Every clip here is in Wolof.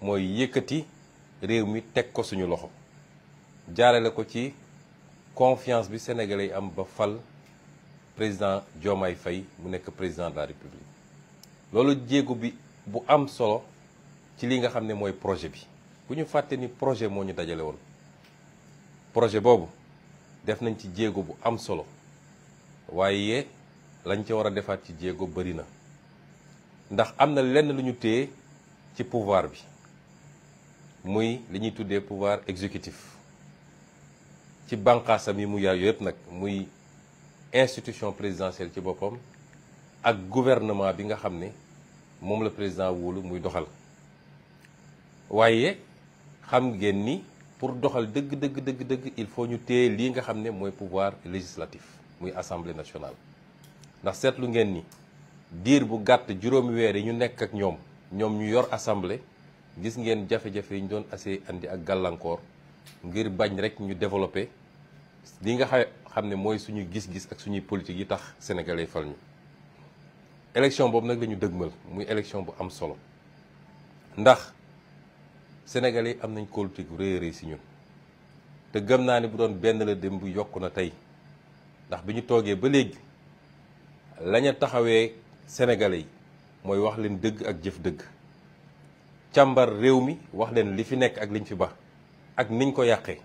mooy yëkkati réew mi teg ko suñu loxo jaarale ko ci confiance bi sénégalais yi am ba fal président Diomaye Faye mu nekk président de la République loolu jéego bi bu am solo ci li nga xam ne mooy projet bi bu ñu fàtte ni projet moo ñu dajale woon projet boobu def nañ ci jéego bu am solo waaye lañ ca war a defaat ci jéego bëri na ndax am na lenn lu ñu téye ci pouvoir bi muy li ñuy tuddee pouvoir exécutif ci bànqaasam yi mu yaay yëpp nag muy institution présidentielle ci boppam ak gouvernement bi nga xam ne moom la président wóolu muy doxal waaye xam ngeen ni pour doxal dëgg il faut ñu téye lii nga xam ne mooy pouvoir législatif muy assemblée nationale ndax seetlu ngeen ni diir bu gàtt juróomi weer yi ñu nekk ak ñoom ñu yor assemblée gis ngeen jafe-jafe yi ñu doon assez andi ak gàllankoor ngir bañ rek ñu développé li nga xam ne mooy suñu gis-gis ak suñuy politique yi tax sénégalais fal ñu élection boobu nag la ñu dëgmal muy élection bu am solo ndax sénégalais am nañ kóolute gu rëy a rëy si ñun te gëm naa ne bu doon benn la dem bu yokk na tey ndax bi ñu toogee ba léegi lañu taxawee sénégalais yi mooy wax leen dëgg ak jëf dëgg càmbar réew mi wax leen li fi nekk ak liñ fi ba ak niñ ko yàqee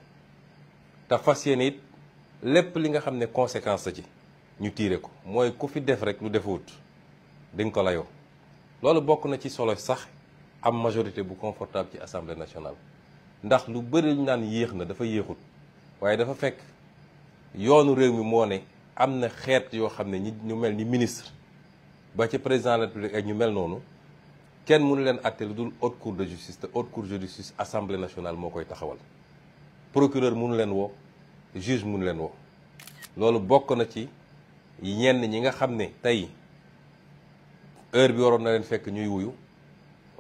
te fas yéene it lépp li nga xam ne conséquence la ci ñu tiire ko mooy ku fi def rek lu defuwut di nga ko layoo loolu bokk na ci solo sax am majorité bu confortable ci assemblée nationale ndax lu bëri ñu naan yéex na dafa yéexut waaye dafa fekk yoonu réew mi moo ne am na xeet yoo xam ne ñu mel ni ministre ba ci président de la République ak ñu mel noonu kenn mënu leen àtte lu dul haute cour de justice te haute cour de justice assemblée nationale moo koy taxawal procureur mënu leen woo juge mënu leen woo loolu bokk na ci ñenn ñi nga xam ne tey heure bi waroon na leen fekk ñuy wuyu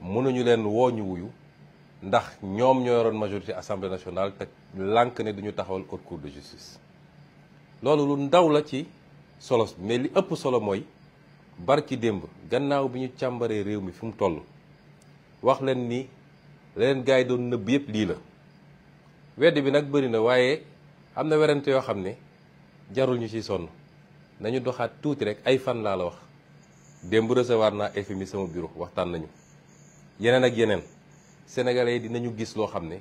mënuñu leen woo ñu wuyu ndax ñoom ñoo yoroon majorité assemblée nationale te lànk ne duñu taxawal haute cour de justice loolu lu ndaw la ci solo mais li ëpp solo mooy barki démb gannaaw bi ñu càmbaree réew mi fi mu toll wax leen ni leen gars yi doon nëbb yëpp lii la wedd bi nag bëri na waaye am na werante yoo xam ne jarul ñu ci sonn nañu doxaat tuuti rek ay fan laa la wax démb recevoir naa FMI sama bureau waxtaan nañu yeneen ak yeneen sénégalais yi dinañu gis loo xam ne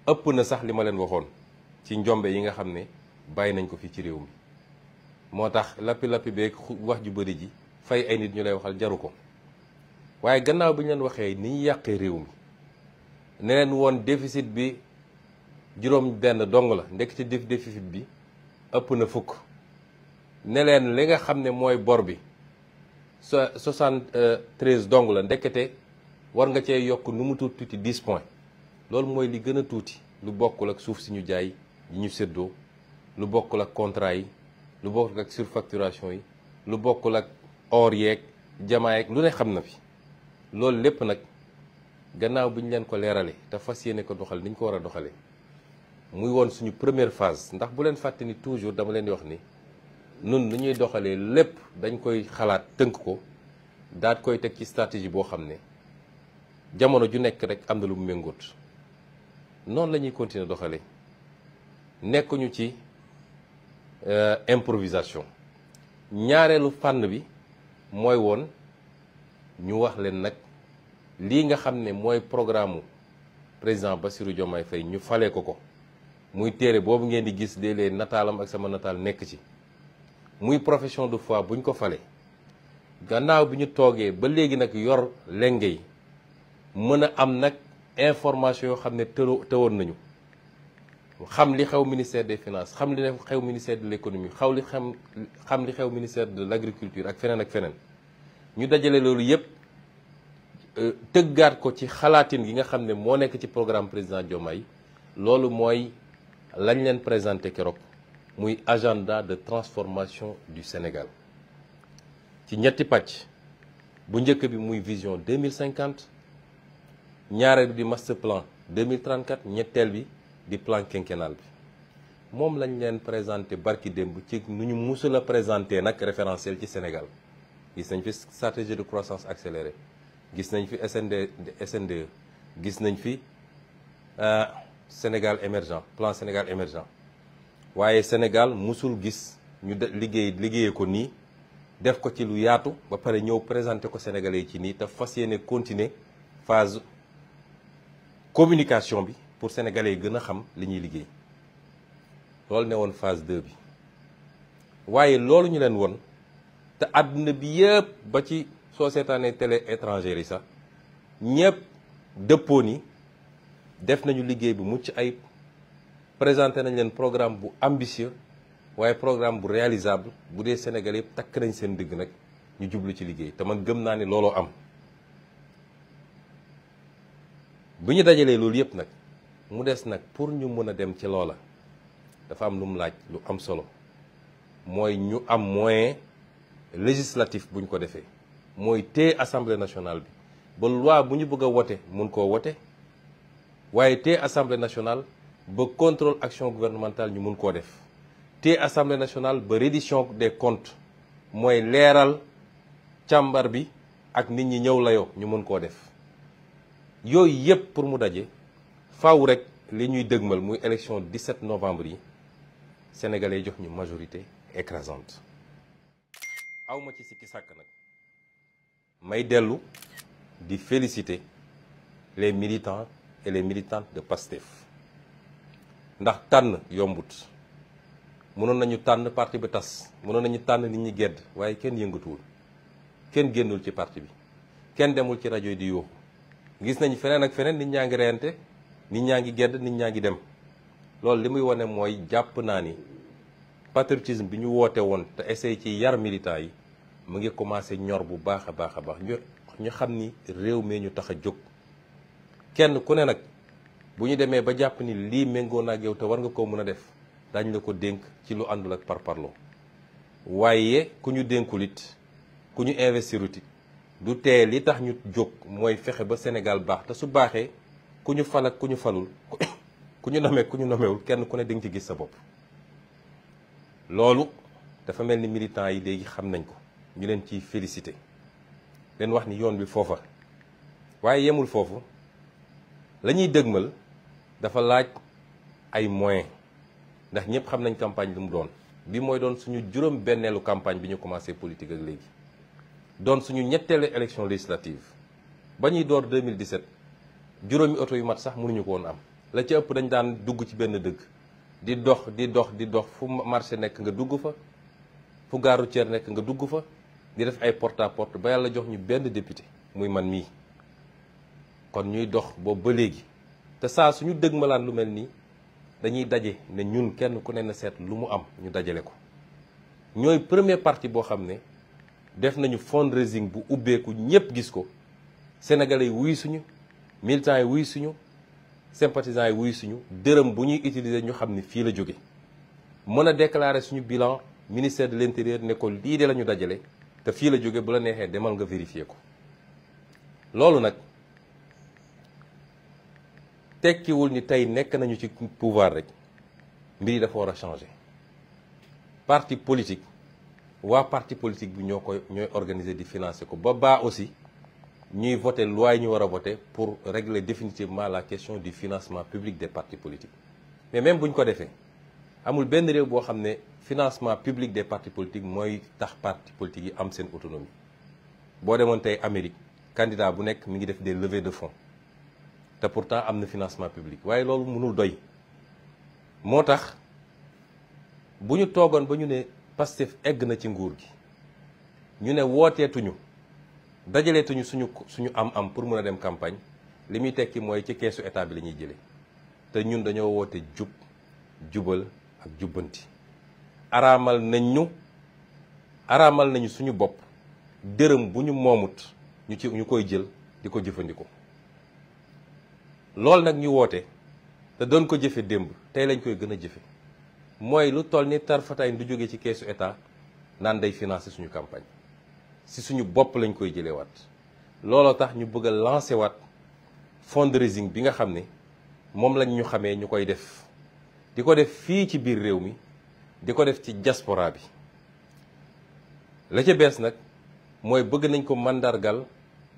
ëpp na sax li ma leen waxoon ci njombe yi nga xam ne bàyyi nañ ko fii ci réew mi moo tax lappi beeg wax ju bëri ji fay ay nit ñu lay waxal jaru ko waaye gannaaw bi ñu leen waxee ni ñu yàqee réew mi ne leen woon déficit bi juróom benn dong la ndekk ci déficit bi ëpp na fukk ne leen li nga xam ne mooy bor bi 73 dong la ndekete war nga cee yokk nu mu tuuti 10 points loolu mooy li gën a tuuti lu bokkul ak suuf si ñu jaay yi ñu séddoo lu bokkul ak contrat yi lu bokkul ak surfacturation yi lu bokkul ak or yeeg jamaa yeeg lu ne xam na fi loolu lépp nag gannaaw bi ñu leen ko leerale te fas yéene ko doxal ni ñu ko war a doxalee muy woon suñu première phase ndax bu leen fàtte ni toujours dama leen di wax ni nun nu ñuy doxalee lépp dañ koy xalaat tënk ko daat koy teg ci stratégie boo xam ne jamono ju nekk rek am na lu mu méngoot noonu la ñuy continuer doxalee nekkuñu ci improvisation ñaareelu fànn bi mooy woon ñu wax leen nag lii nga xam ne mooy programme président Bassirou Diomaye Faye ñu fale ko muy téere boobu ngeen di gis léeg-léeg nataalam ak sama nataal nekk ci muy profession de foi buñ ko fale gannaaw bi ñu toogee ba léegi nag yor lenge yi mën a am nag information yoo xam ne tëwoon nañu xam li xew ministère des finances xam li xew ministère de l'économie xam li xew ministère de l'agriculture ak feneen ñu dajale loolu yépp tëggaat ko ci xalaatin gi nga xam ne moo nekk ci programme président Diomaye loolu mooy lañ leen présenté keroog muy agenda de transformation du Sénégal ci ñetti pàcc bu njëkk bi muy vision 2050 ñaareel bi di master plan 2034 ñetteel bi di plan quinquennal bi moom lañ leen présenté barki démb ci nu ñu musul a présenté nag référentiel ci Sénégal gis nañ fi stratégie de croissance accélérée gis nañ fi SNDE gis nañ fi Sénégal émergent, plan Sénégal émergent waaye Sénégal musul gis ñu liggéeyee ko nii def ko ci lu yaatu ba pare ñëw présenté ko Sénégalais yi ci nii te fas yéene continuer phase communication bi pour Sénégalais yi gën a xam li ñuy liggéey loolu ne woon phase 2 bi waaye loolu ñu leen woon te àdduna bi yëpp ba ci soo seetaanee télé étrangère yi sax ñëpp dëppoo ni def nañu liggéey bu mucc ayib présenté nañ leen programme bu ambitieux waaye programme bu réalisable bu dee Sénégal yëpp takk nañ seen dëgg nag ñu jublu ci liggéey te man gëm naa ni looloo am. bu ñu dajalee loolu yëpp nag mu des nag pour ñu mën a dem ci loola dafa am lu mu laaj lu am solo mooy ñu am moyen législatif bu ñu ko defee mooy téye assemblée nationale bi ba loi bu ñu bëgg a wote mun koo wote waaye téye assemblée nationale ba contrôle action gouvernementale ñu mun koo def téye assemblée nationale ba reddition des comptes mooy leeral càmbar bi ak nit ñi ñëw layoo ñu mun koo def yooyu yëpp pour mu daje faaw rek li ñuy dëgmal muy élection 17 novembre yi sénégalais jox ñu majorité écrasante awma ci sikki sàkk nag may dellu di féliciter les militants et les militantes de PASTEF ndax tànn yombut mënoon nañu tànn parti ba tas mënoon nañu tànn nit ñi gedd waaye kenn yëngatuwul kenn génnul ci parti bi kenn demul ci rajo yi di yuuxu gis nañ feneen ak feneen nit ñaa ngi reyante nit ñaa ngi gedd nit ñaa ngi dem loolu li muy wane mooy jàpp naa ni patriotisme bi ñu woote woon te essayé ci yar militants yi mu ngi commencé ñor bu baax a baax a baax ñu xam ni réew mi ñu tax a jóg kenn ku ne nag bu ñu demee ba jàpp ni lii méngoo na ak yow te war nga koo mën a def dañ la ko dénk ci lu àndul ak parparloo waaye ku ñu dénkul it ku ñu investirut it du tee li tax ñu jóg mooy fexe ba Sénégal baax te su baaxee ku ñu fal ak ku ñu falul ku ñu nomee ku ñu nomewul kenn ku ne di nga ci gis sa bopp loolu dafa mel ni militants yi léegi xam nañ ko ñu leen ciy félicité leen wax ni yoon bi foofa waaye yemul foofu la ñuy dëgmal dafa laaj ay moyens ndax ñëpp xam nañ campagne lu mu doon bi mooy doon suñu juróom benneelu campagne bi ñu commencé politique ak léegi doon suñu ñetteelu élection législative ba ñuy door 2017 juróomi oto yu mat sax mënuñu ko woon am la ci ëpp dañ daan dugg ci benn dëkk di dox fu marché nekk nga dugg fa fu gare routière nekk nga dugg fa di def ay porte à porte ba yàlla jox ñu benn député muy man mii kon ñuy dox boobu ba léegi te saa suñu dëgmalaan lu mel nii dañuy daje ne ñun kenn ku ne na seet lu mu am ñu dajale ko ñooy premier parti boo xam ne def nañu fundraising bu ubbeeku ñëpp gis ko sénégalais yi wuy suñu militants yi wuy suñu sympathisants yi wuy suñu dërëm bu ñuy utiliser ñu xam ni fii la jóge mën a déclarer suñu bilan ministère de l'intérieur ne ko lii de la ñu dajale te fii la jóge bu la neexee demal nga vérifier ko loolu nag tekkiwul ni tey nekk nañu ci pouvoir rek mbir yi dafa war a changer parti politique waa parti politique bi ñooy organiser di financer ko ba baa aussi ñuy voter loi yi ñu war a voter pour régler définitivement la question du financement public des partis politiques mais même bu ñu ko defee amul benn réew boo xam ne financement public des partis politiques mooy tax partis politiques yi am seen autonomie boo demoon tey Amérique candidat bu nekk mi ngi def des levées de fonds te pourtant am na financement public waaye loolu mënul doy moo tax bu ñu toogoon ba ñu ne Pastef egg na ci nguur gi ñu ne wooteetuñu dajaleetuñu suñu am pour mën a dem campagne li muy tekki mooy ci keesu état bi la ñuy jëlee te ñun dañoo woote jubal ak jubbanti araamal nañu suñu bopp dërëm bu ñu moomut ñu koy jël di ko jëfandikoo loolu nag ñu woote te doon ko jëfe démb tey lañ koy gën a jëfe mooy lu toll ni tarfataay du jóge ci keesu état naan day financer suñu campagne si suñu bopp lañ koy jëlee waat looloo tax ñu bëgg a lancer waat fundraising bi nga xam ne moom lañ ñu xamee ñu koy def di ko def fii ci biir réew mi di ko def ci diaspora bi la ca bees nag mooy bëgg nañ ko mandargal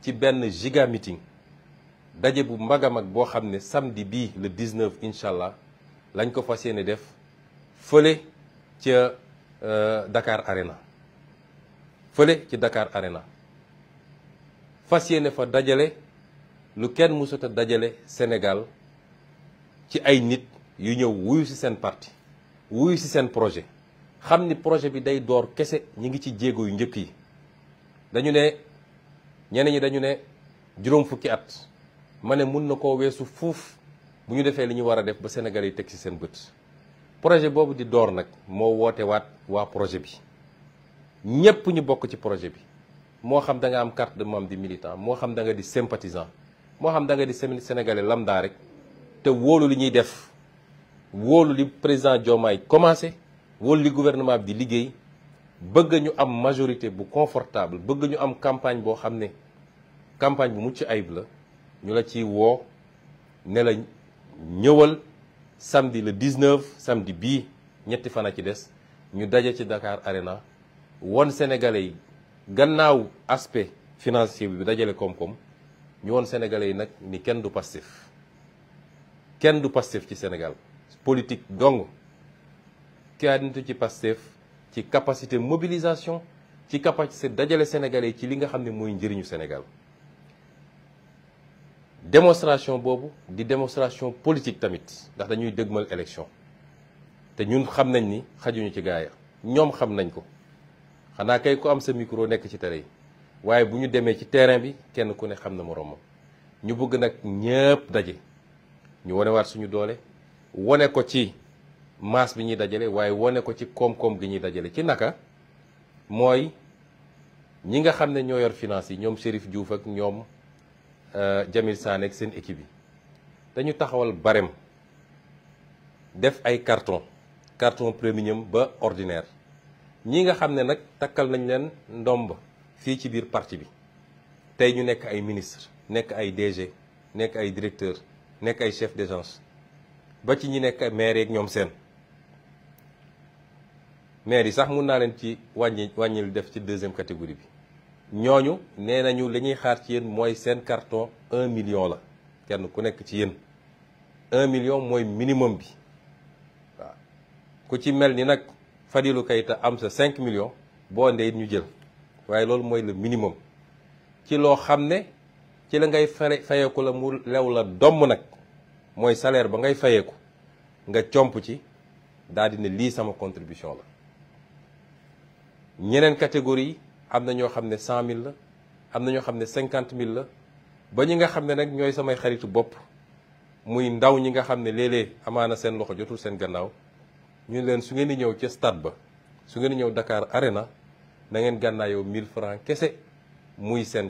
ci benn giga meeting daje bu mag a mag boo xam ne samedi bii le 19 incha allah lañ ko fas yéene def fële ca Dakar Arena fële ci Dakar Arena fas yéene fa dajale lu kenn mësut a dajale Sénégal ci ay nit yu ñëw wuyu ci seen parti wuyu ci seen projet xam ni projet bi day door kese ñi ngi ci jéego yu njëkk yi. dañu ne ñeneen ñi dañu ne juróom fukki at ma ne mun na koo weesu fuuf bu ñu defee li ñu war a def ba Sénégal yi teg ci seen bët. projet boobu di door nag moo woote waat waa projet bi ñépp ñu bokk ci projet bi moo xam da nga am carte de membre di militant moo xam da nga di sympathisant moo xam da nga di sénégalais lambda rek te wóolu li ñuy def wóolu li président Diomaye commencé wóolu li gouvernement bi di liggéey bëgg ñu am majorité bu confortable bëgg ñu am campagne boo xam ne campagne bu mucc ayib la ñu la ci woo ne la ñëwal samedi le 19 samedi bii ñetti fan a ci des ñu daje ci Dakar Arena won sénégalais yi gannaaw aspect financier bi dajale koom-koom ñu won sénégalais yi nag ni kenn du Pastef ci Sénégal politique dong kenn du ci Pastef ci capacité mobilisation ci capacité dajale sénégalais yi ci li nga xam ne mooy njëriñu Sénégal démonstration boobu di démonstration politique tamit ndax dañuy dëgmal élection te ñun xam nañ ni xajuñu ci gaaya ñoom xam nañ ko xanaa kay ku am sa micro nekk ci télé yi waaye bu ñu demee ci terrain bi kenn ku ne xam na moroomam ñu bëgg nag ñëpp daje ñu wonewaat suñu doole wone ko ci masse bi ñuy dajale waaye wone ko ci koom-koom gi ñuy dajale ci naka mooy ñi nga xam ne ñoo yor finance yi ñoom Chérif Diouf ak ñoom Jamil Sané ak seen équipe yi dañu taxawal barème def ay carton premium ba ordinaire ñi nga xam ne nag takkal nañ leen ndomb fii ci biir parti bi tey ñu nekk ay ministre nekk ay DG nekk ay directeur nekk ay chef d'agence ba ci ñi nekk maire yeeg ñoom seen maire yi sax mun naa leen ci wàññil def ci deuxième catégorie bi ñooñu nee nañu li ñuy xaar ci yéen mooy seen carton 1 million la kenn ku nekk ci yéen 1 million mooy minimum bi waaw ku ci mel ni nag Fadilou Keita am sa 5 millions boo ndee it ñu jël waaye loolu mooy le minimum ci loo xam ne ci la ngay fayeeku la mu lew la domm nag mooy salaire ba ngay fayeeku nga comp ci daal di ne lii sama contribution la ñeneen catégorie am na ñoo xam ne 100 000 la am na ñoo xam ne 50 000 la ba ñi nga xam ne nag ñooy samay xaritu bopp muy ndaw ñi nga xam ne léeg-léeg amaana seen loxo jotul seen gannaaw ñu leen su ngeen di ñëw ca stade ba su ngeen di ñëw Dakar Arena na ngeen gànnaayoo 1000 francs kese muy seen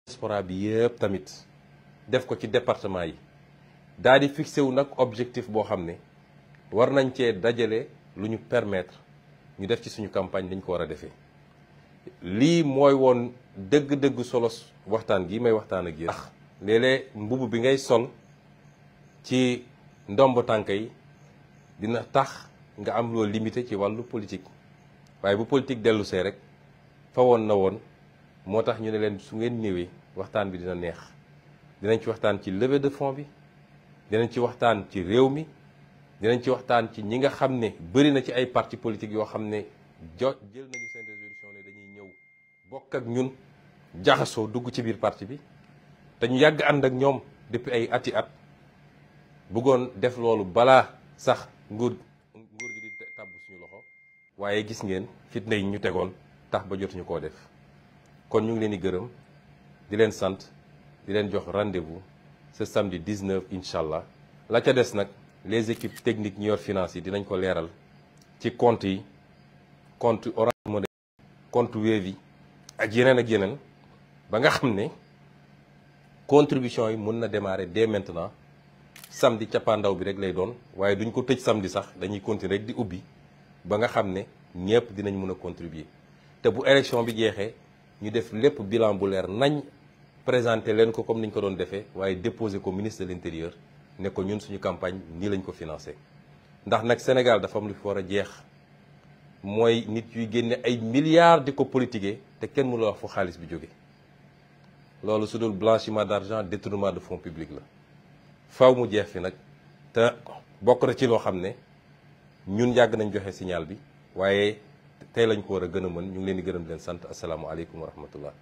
diaspora bi yëpp tamit def ko ci département yi daal di fixé wu nag objectif boo xam ne war nañ cee dajale lu ñu permettre ñu def ci suñu campagne dañ ko war a defee lii mooy woon dëgg-dëgg solos waxtaan gi may waxtaan ak yéen. ndax léeg-léeg mbubb bi ngay sol ci ndomb tànk yi dina tax nga am loo limité ci wàllu politique waaye bu politique dellu see rek fa woon na woon moo tax ñu ne leen su ngeen ñëwee waxtaan bi dina neex dinañ ci waxtaan ci levée de fonds bi dinañ ci waxtaan ci réew mi dinañ ci waxtaan ci ñi nga xam ne bëri na ci ay parti politique yoo xam ne jël nañu seen résolution ne dañuy ñëw bokk ak ñun jaxasoo dugg ci biir parti bi te ñu yàgg ànd ak ñoom depuis ay ati at bëggoon def loolu balaa sax nguur gi di tàbb suñu loxo waaye gis ngeen fitna yi ñu tegoon tax ba jotuñu koo def kon ñu ngi leen di gërëm di leen sant di leen jox rendez-vous ce samedi 19 incha allah la ca des nag les équipes techniques ñu yor finance yi dinañ ko leeral ci compte yi compte Orange Money compte Wave yi ak yeneen ba nga xam ne contribution yi mun na démarrer dès maintenant samedi cappaandaw bi rek lay doon waaye duñ ko tëj samedi sax dañuy continuer rek di ubbi ba nga xam ne ñëpp dinañ mun a contribuer te bu élection bi jeexee ñu def lépp bilan bu leer nañ présenter leen ko comme niñ ko doon defee waaye déposer ko ministre de l'intérieur ne ko ñun suñu campagne nii lañ ko financé ndax nag Sénégal dafa am lu fi war a jeex mooy nit yuy génne ay milliards di ko politiquer te kenn mënu la wax fu xaalis bi jóge loolu su dul blanchiment d'argent détournement de fonds publics la faw mu jeex fi nag te bokk na ci loo xam ne ñun yàgg nañ joxe signal bi waaye tey lañ ko war a gën a mën ñu ngi leen di gërëm leen sant asalaamualeykum wa rahmatullah